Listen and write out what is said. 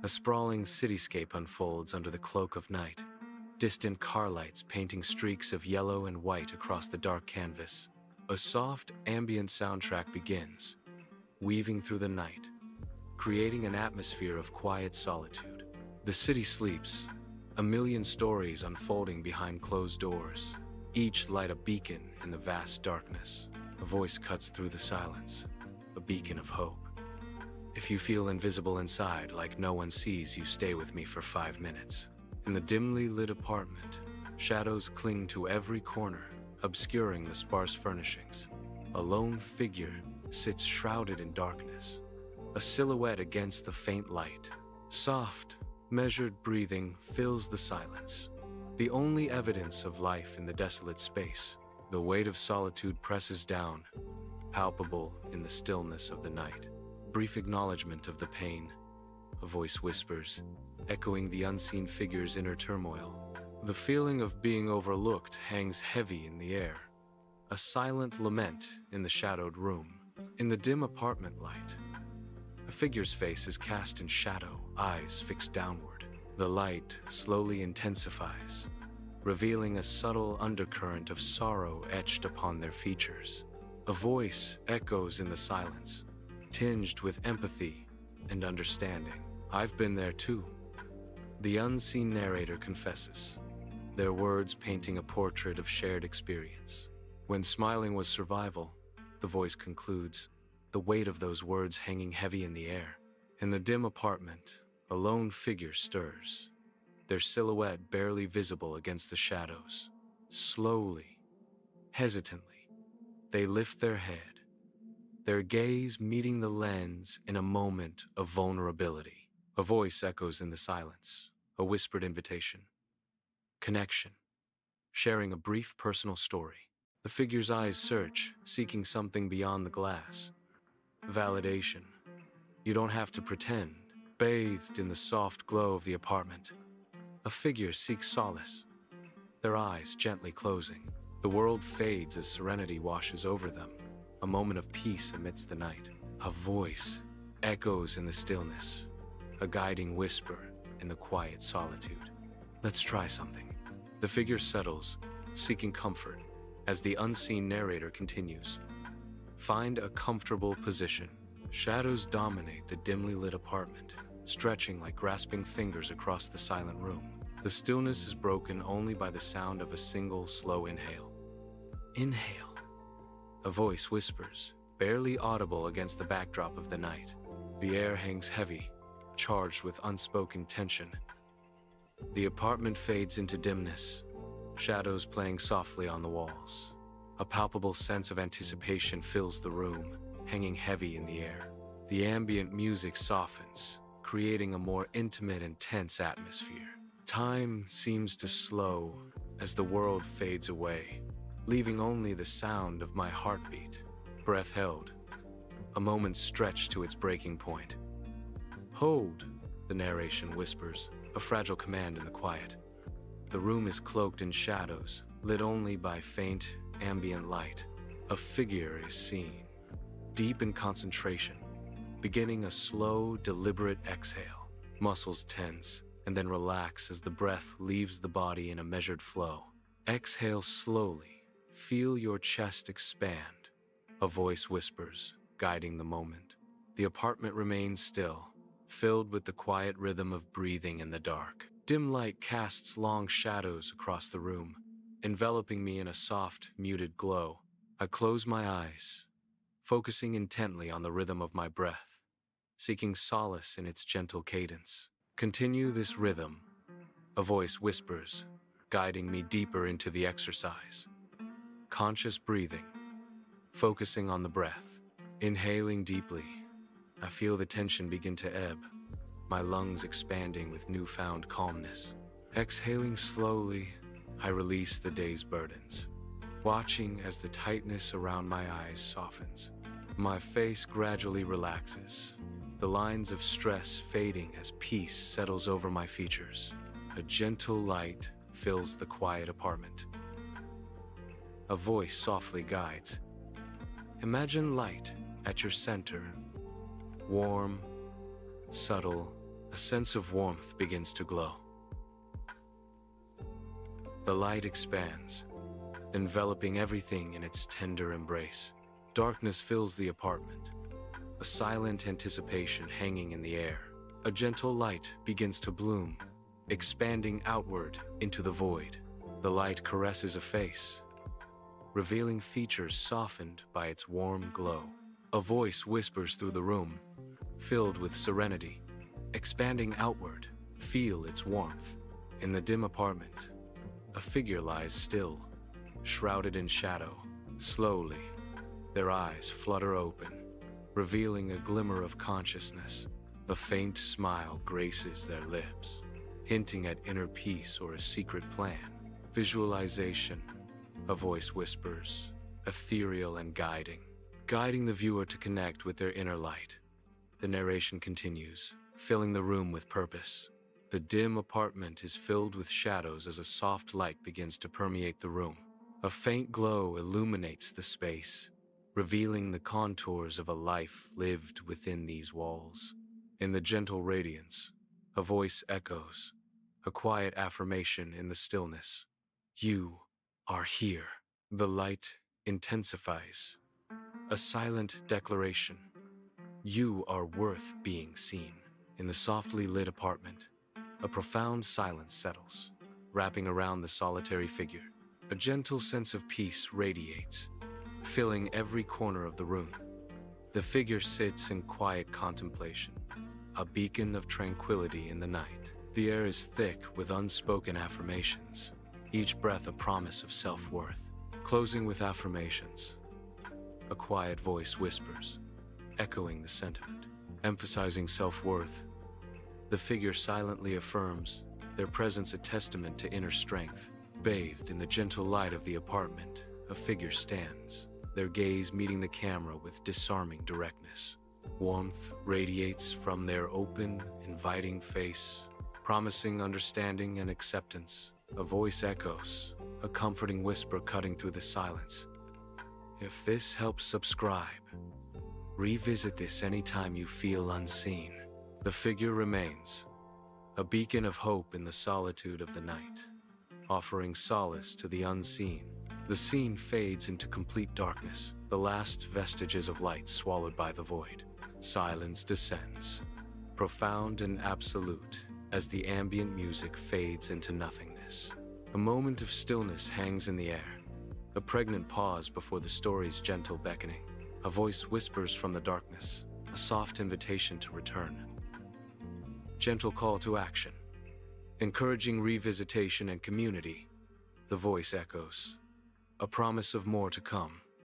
A sprawling cityscape unfolds under the cloak of night, distant car lights painting streaks of yellow and white across the dark canvas. A soft, ambient soundtrack begins, weaving through the night, creating an atmosphere of quiet solitude. The city sleeps, a million stories unfolding behind closed doors, each light a beacon in the vast darkness. A voice cuts through the silence, a beacon of hope. If you feel invisible inside, like no one sees you, stay with me for 5 minutes. In the dimly lit apartment, shadows cling to every corner, obscuring the sparse furnishings. A lone figure sits shrouded in darkness, a silhouette against the faint light. Soft, measured breathing fills the silence, the only evidence of life in the desolate space. The weight of solitude presses down, palpable in the stillness of the night. Brief acknowledgement of the pain, a voice whispers, echoing the unseen figure's inner turmoil. The feeling of being overlooked hangs heavy in the air, a silent lament in the shadowed room. In the dim apartment light, a figure's face is cast in shadow, eyes fixed downward. The light slowly intensifies, revealing a subtle undercurrent of sorrow etched upon their features. A voice echoes in the silence, tinged with empathy and understanding. I've been there too. The unseen narrator confesses, their words painting a portrait of shared experience. When smiling was survival, the voice concludes, the weight of those words hanging heavy in the air. In the dim apartment, a lone figure stirs, their silhouette barely visible against the shadows. Slowly, hesitantly, they lift their head, their gaze meeting the lens in a moment of vulnerability. A voice echoes in the silence, a whispered invitation. Connection, sharing a brief personal story. The figure's eyes search, seeking something beyond the glass. Validation. You don't have to pretend. Bathed in the soft glow of the apartment, a figure seeks solace, their eyes gently closing. The world fades as serenity washes over them, a moment of peace amidst the night. A voice echoes in the stillness, a guiding whisper in the quiet solitude. Let's try something. The figure settles, seeking comfort, as the unseen narrator continues. Find a comfortable position. Shadows dominate the dimly lit apartment, stretching like grasping fingers across the silent room. The stillness is broken only by the sound of a single slow inhale. Inhale. A voice whispers, barely audible against the backdrop of the night. The air hangs heavy, charged with unspoken tension. The apartment fades into dimness, shadows playing softly on the walls. A palpable sense of anticipation fills the room, hanging heavy in the air. The ambient music softens, creating a more intimate and tense atmosphere. Time seems to slow as the world fades away, leaving only the sound of my heartbeat. Breath held, a moment stretched to its breaking point. Hold, the narration whispers, a fragile command in the quiet. The room is cloaked in shadows, lit only by faint, ambient light. A figure is seen, deep in concentration, beginning a slow, deliberate exhale. Muscles tense and then relax as the breath leaves the body in a measured flow. Exhale slowly. Feel your chest expand. A voice whispers, guiding the moment. The apartment remains still, filled with the quiet rhythm of breathing in the dark. Dim light casts long shadows across the room, enveloping me in a soft, muted glow. I close my eyes, focusing intently on the rhythm of my breath, seeking solace in its gentle cadence. Continue this rhythm, a voice whispers, guiding me deeper into the exercise. Conscious breathing, focusing on the breath. Inhaling deeply, I feel the tension begin to ebb, my lungs expanding with newfound calmness. Exhaling slowly, I release the day's burdens, watching as the tightness around my eyes softens. My face gradually relaxes, the lines of stress fading as peace settles over my features. A gentle light fills the quiet apartment. A voice softly guides. Imagine light at your center, warm, subtle, A sense of warmth begins to glow. The light expands, enveloping everything in its tender embrace. Darkness fills the apartment, a silent anticipation hanging in the air. A gentle light begins to bloom, expanding outward into the void. The light caresses a face, revealing features softened by its warm glow. A voice whispers through the room, filled with serenity. Expanding outward, feel its warmth. In the dim apartment, a figure lies still, shrouded in shadow. Slowly, their eyes flutter open, revealing a glimmer of consciousness. A faint smile graces their lips, hinting at inner peace or a secret plan. Visualization, a voice whispers, ethereal and guiding the viewer to connect with their inner light. The narration continues, filling the room with purpose. The dim apartment is filled with shadows as a soft light begins to permeate the room. A faint glow illuminates the space, revealing the contours of a life lived within these walls. In the gentle radiance, a voice echoes, a quiet affirmation in the stillness. You are here. The light intensifies, a silent declaration. You are worth being seen. In the softly lit apartment, a profound silence settles, wrapping around the solitary figure. A gentle sense of peace radiates, filling every corner of the room. The figure sits in quiet contemplation, a beacon of tranquility in the night. The air is thick with unspoken affirmations, each breath a promise of self-worth. Closing with affirmations, a quiet voice whispers, echoing the sentiment. Emphasizing self-worth, the figure silently affirms, their presence a testament to inner strength. Bathed in the gentle light of the apartment, a figure stands, their gaze meeting the camera with disarming directness. Warmth radiates from their open, inviting face, promising understanding and acceptance. A voice echoes, a comforting whisper cutting through the silence. If this helps, subscribe. Revisit this anytime you feel unseen. The figure remains, a beacon of hope in the solitude of the night, offering solace to the unseen. The scene fades into complete darkness, the last vestiges of light swallowed by the void. Silence descends, profound and absolute, as the ambient music fades into nothingness. A moment of stillness hangs in the air, a pregnant pause before the story's gentle beckoning. A voice whispers from the darkness, a soft invitation to return. Gentle call to action, encouraging revisitation and community. The voice echoes, a promise of more to come.